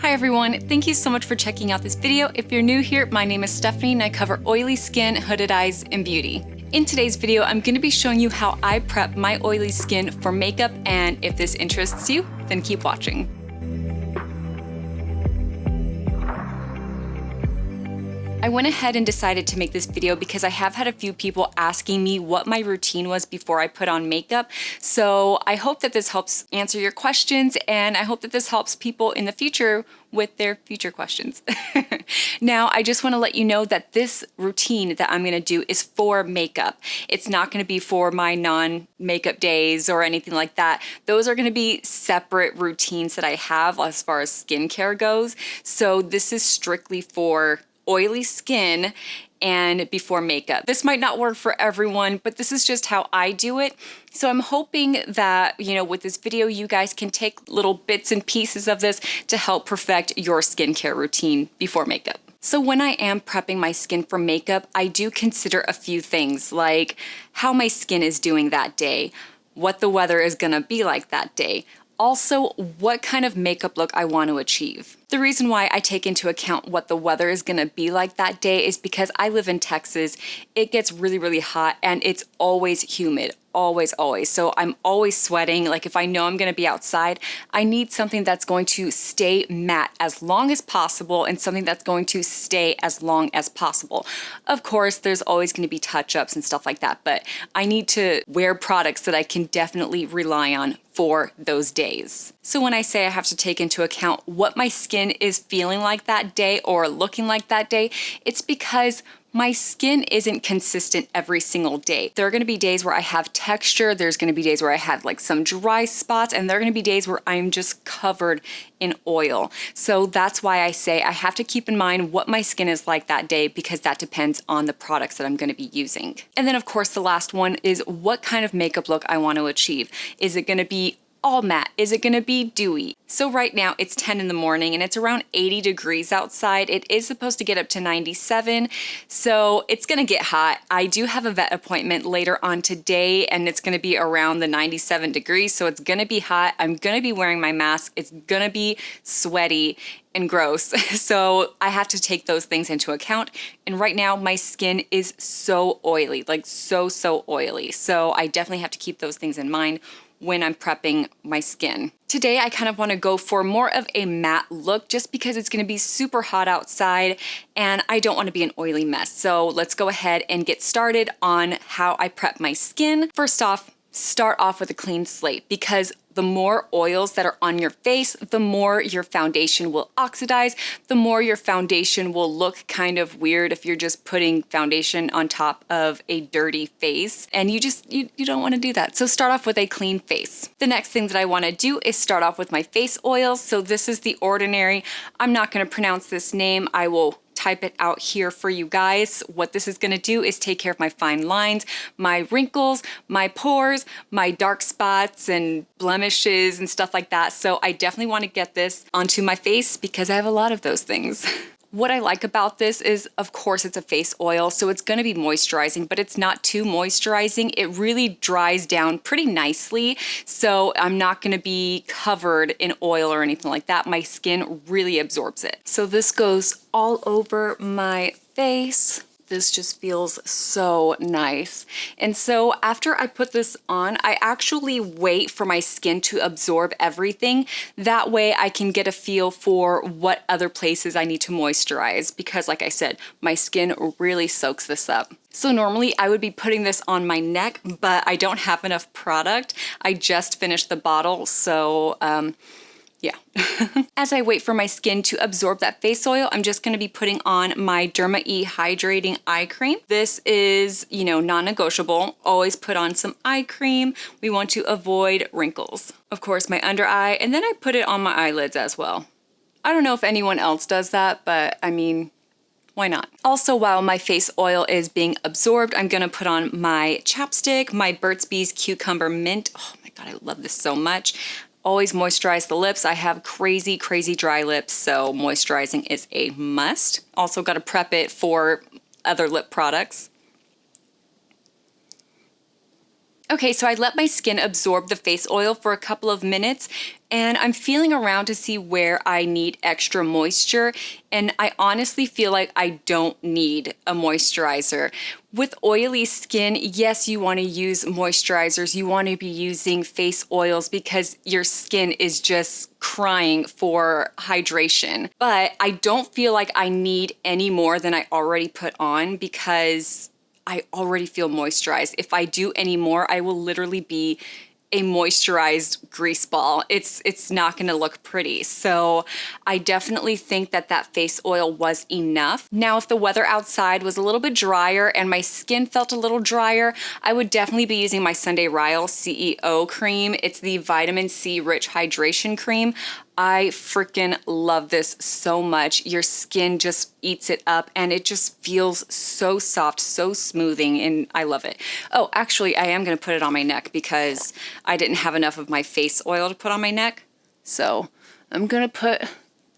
Hi everyone, thank you so much for checking out this video. If you're new here, my name is Stephanie and I cover oily skin, hooded eyes, and beauty. In today's video, I'm going to be showing you how I prep my oily skin for makeup, and if this interests you, then keep watching. I went ahead and decided to make this video because I have had a few people asking me what my routine was before I put on makeup. So I hope that this helps answer your questions, and I hope that this helps people in the future with their future questions. Now, I just want to let you know that this routine that I'm going to do is for makeup. It's not going to be for my non-makeup days or anything like that. Those are going to be separate routines that I have as far as skincare goes. So this is strictly for oily skin and before makeup. This might not work for everyone, but this is just how I do it. So I'm hoping that, with this video, you guys can take little bits and pieces of this to help perfect your skincare routine before makeup. So when I am prepping my skin for makeup, I do consider a few things like how my skin is doing that day, what the weather is gonna be like that day, also what kind of makeup look I want to achieve. The reason why I take into account what the weather is going to be like that day is because I live in Texas. It gets really, really hot and it's always humid. Always. So I'm always sweating. Like if I know I'm going to be outside, I need something that's going to stay matte as long as possible and something that's going to stay as long as possible. Of course, there's always going to be touch-ups and stuff like that, but I need to wear products that I can definitely rely on for those days. So when I say I have to take into account what my skin is feeling like that day or looking like that day, it's because my skin isn't consistent every single day. There are gonna be days where I have texture, there's gonna be days where I have like some dry spots, and there are gonna be days where I'm just covered in oil. So that's why I say I have to keep in mind what my skin is like that day, because that depends on the products that I'm gonna be using. And then of course the last one is what kind of makeup look I want to achieve. Is it gonna be all matte? Is it gonna be dewy? So right now it's 10 in the morning and it's around 80 degrees outside. It is supposed to get up to 97, so it's gonna get hot. I do have a vet appointment later on today and it's gonna be around the 97 degrees, so it's gonna be hot. I'm gonna be wearing my mask. It's gonna be sweaty and gross. So I have to take those things into account. And right now my skin is so oily, like so oily. So I definitely have to keep those things in mind when I'm prepping my skin. Today, I kind of want to go for more of a matte look just because it's going to be super hot outside and I don't want to be an oily mess. So let's go ahead and get started on how I prep my skin. First off, start off with a clean slate, because the more oils that are on your face, the more your foundation will oxidize, the more your foundation will look kind of weird if you're just putting foundation on top of a dirty face, and you don't want to do that. So start off with a clean face. The next thing that I want to do is start off with my face oils. So this is the Ordinary. I'm not going to pronounce this name. I will type it out here for you guys. What this is going to do is take care of my fine lines, my wrinkles, my pores, my dark spots and blemishes and stuff like that. So I definitely want to get this onto my face because I have a lot of those things. What I like about this is, of course, it's a face oil, so it's going to be moisturizing, but it's not too moisturizing. It really dries down pretty nicely, so I'm not going to be covered in oil or anything like that. My skin really absorbs it. So this goes all over my face. This just feels so nice. And so after I put this on, I actually wait for my skin to absorb everything. That way I can get a feel for what other places I need to moisturize, because like I said, my skin really soaks this up. So normally I would be putting this on my neck, but I don't have enough product. I just finished the bottle, so yeah. As I wait for my skin to absorb that face oil, I'm just going to be putting on my Derma E Hydrating Eye Cream. This is, non-negotiable. Always put on some eye cream. We want to avoid wrinkles. Of course, my under eye, and then I put it on my eyelids as well. I don't know if anyone else does that, but I mean, why not? Also, while my face oil is being absorbed, I'm going to put on my chapstick, my Burt's Bees Cucumber Mint. Oh my God, I love this so much. Always moisturize the lips. I have crazy dry lips, so moisturizing is a must. Also got to prep it for other lip products. Okay, so I let my skin absorb the face oil for a couple of minutes, and I'm feeling around to see where I need extra moisture, and I honestly feel like I don't need a moisturizer. With oily skin, yes, you want to use moisturizers, you want to be using face oils because your skin is just crying for hydration. But I don't feel like I need any more than I already put on because I already feel moisturized. If I do any more, I will literally be a moisturized grease ball. It's not gonna look pretty. So I definitely think that that face oil was enough. Now, if the weather outside was a little bit drier and my skin felt a little drier, I would definitely be using my Sunday Rile CEO cream. It's the vitamin C rich hydration cream. I freaking love this so much. Your skin just eats it up and it just feels so soft, so smoothing, and I love it. Oh, actually, I am gonna put it on my neck because I didn't have enough of my face oil to put on my neck. So I'm gonna put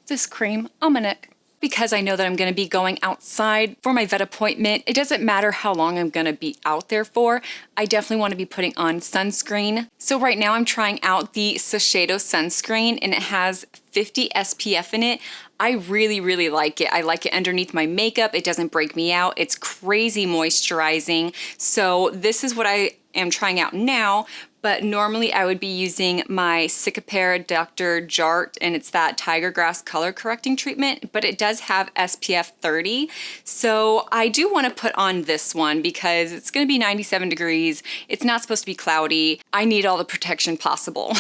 this cream on my neck. Because I know that I'm gonna be going outside for my vet appointment, it doesn't matter how long I'm gonna be out there for, I definitely wanna be putting on sunscreen. So right now I'm trying out the Eyeshadow sunscreen and it has 50 SPF in it. I really, really like it. I like it underneath my makeup. It doesn't break me out. It's crazy moisturizing. So this is what I am trying out now. But normally I would be using my Cicapair Dr. Jart, and it's that Tiger Grass color correcting treatment, but it does have SPF 30. So I do want to put on this one because it's going to be 97 degrees. It's not supposed to be cloudy. I need all the protection possible.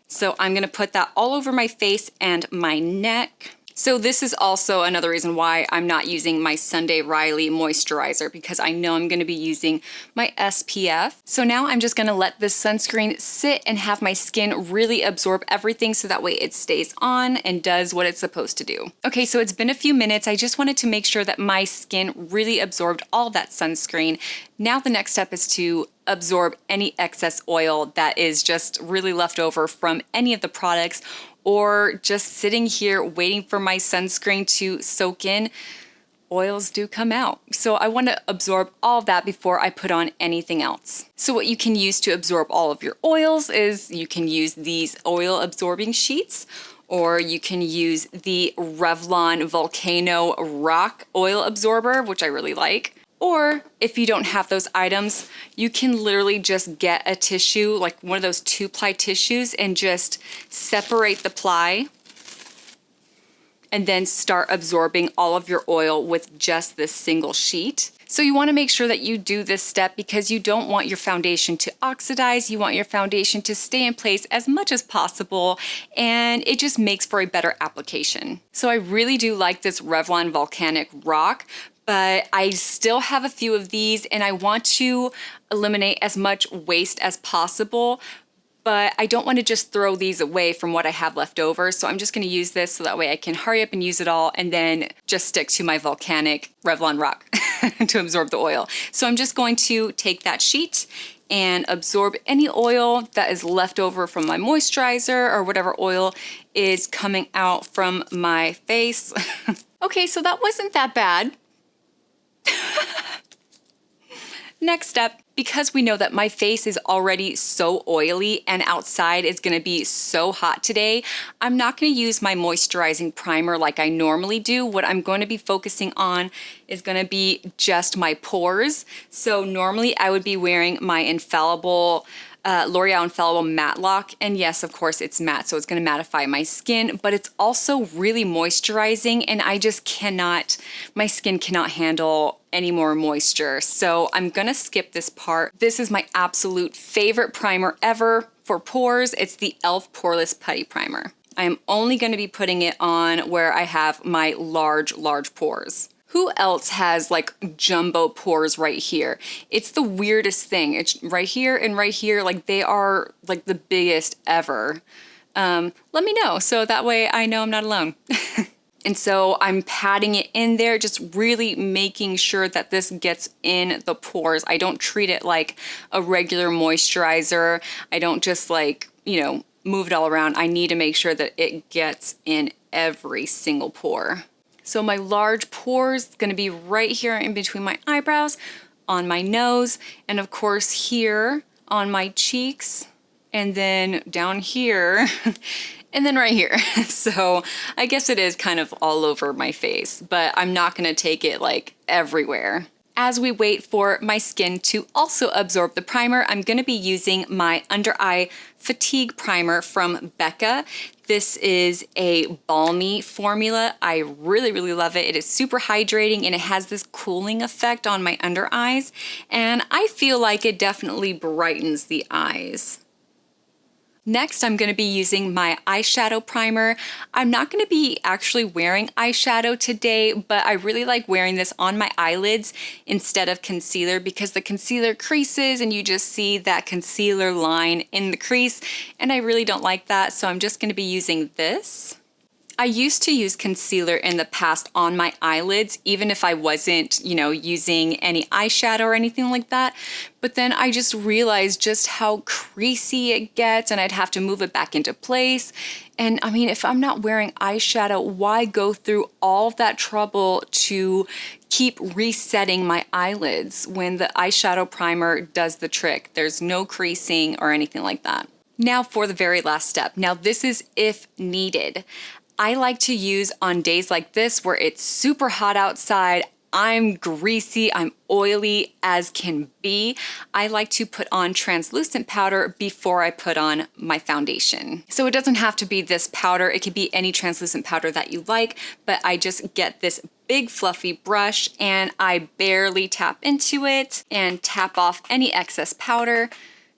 So I'm going to put that all over my face and my neck. So this is also another reason why I'm not using my Sunday Riley moisturizer because I know I'm gonna be using my SPF. So now I'm just gonna let this sunscreen sit and have my skin really absorb everything so that way it stays on and does what it's supposed to do. Okay, so it's been a few minutes. I just wanted to make sure that my skin really absorbed all that sunscreen. Now the next step is to absorb any excess oil that is just really left over from any of the products or just sitting here waiting for my sunscreen to soak in. Oils do come out. So I want to absorb all of that before I put on anything else. So what you can use to absorb all of your oils is you can use these oil absorbing sheets, or you can use the Revlon Volcano Rock Oil Absorber, which I really like. Or if you don't have those items, you can literally just get a tissue, like one of those 2-ply tissues, and just separate the ply and then start absorbing all of your oil with just this single sheet. So you want to make sure that you do this step because you don't want your foundation to oxidize. You want your foundation to stay in place as much as possible, and it just makes for a better application. So I really do like this Revlon Volcanic Rock, but I still have a few of these and I want to eliminate as much waste as possible, but I don't want to just throw these away from what I have left over. So I'm just going to use this so that way I can hurry up and use it all and then just stick to my volcanic Revlon Rock to absorb the oil. So I'm just going to take that sheet and absorb any oil that is left over from my moisturizer or whatever oil is coming out from my face. Okay, so that wasn't that bad. Next step, because we know that my face is already so oily and outside is gonna be so hot today, I'm not gonna use my moisturizing primer like I normally do. What I'm going to be focusing on is gonna be just my pores. So normally I would be wearing my Infallible L'Oreal Infallible Matte Lock, and yes, of course it's matte, so it's gonna mattify my skin, but it's also really moisturizing, and I just cannot, my skin cannot handle any more moisture. So I'm gonna skip this part. This is my absolute favorite primer ever for pores. It's the e.l.f. Poreless Putty Primer. I am only gonna be putting it on where I have my large pores. Who else has like jumbo pores right here? It's the weirdest thing. It's right here and right here, like they are like the biggest ever. Let me know so that way I know I'm not alone. And so I'm patting it in there, just really making sure that this gets in the pores. I don't treat it like a regular moisturizer. I don't just like, you know, move it all around. I need to make sure that it gets in every single pore. So my large pores is gonna be right here in between my eyebrows, on my nose, and of course here on my cheeks, and then down here, and then right here. So I guess it is kind of all over my face, but I'm not gonna take it like everywhere. As we wait for my skin to also absorb the primer, I'm gonna be using my under eye fatigue primer from Becca. This is a balmy formula. I really, really love it. It is super hydrating and it has this cooling effect on my under eyes. And I feel like it definitely brightens the eyes. Next, I'm gonna be using my eyeshadow primer. I'm not gonna be actually wearing eyeshadow today, but I really like wearing this on my eyelids instead of concealer because the concealer creases and you just see that concealer line in the crease, and I really don't like that, so I'm just gonna be using this. I used to use concealer in the past on my eyelids, even if I wasn't, using any eyeshadow or anything like that. But then I just realized just how creasy it gets and I'd have to move it back into place. And I mean, if I'm not wearing eyeshadow, why go through all that trouble to keep resetting my eyelids when the eyeshadow primer does the trick? There's no creasing or anything like that. Now for the very last step. Now this is if needed. I like to use on days like this where it's super hot outside, I'm greasy, I'm oily as can be. I like to put on translucent powder before I put on my foundation. So it doesn't have to be this powder, it could be any translucent powder that you like, but I just get this big fluffy brush and I barely tap into it and tap off any excess powder.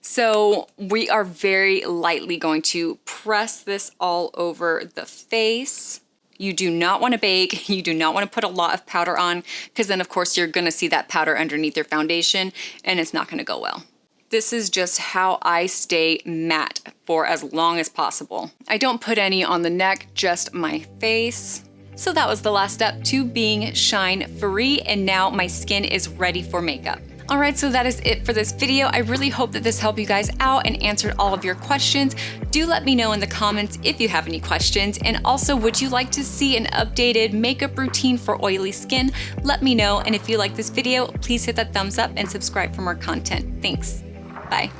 So we are very lightly going to press this all over the face. You do not want to bake. You do not want to put a lot of powder on because then of course you're going to see that powder underneath your foundation and it's not going to go well. This is just how I stay matte for as long as possible. I don't put any on the neck, just my face. So that was the last step to being shine free, and now my skin is ready for makeup. All right, so that is it for this video. I really hope that this helped you guys out and answered all of your questions. Do let me know in the comments if you have any questions. And also, would you like to see an updated makeup routine for oily skin? Let me know. And if you like this video, please hit that thumbs up and subscribe for more content. Thanks. Bye.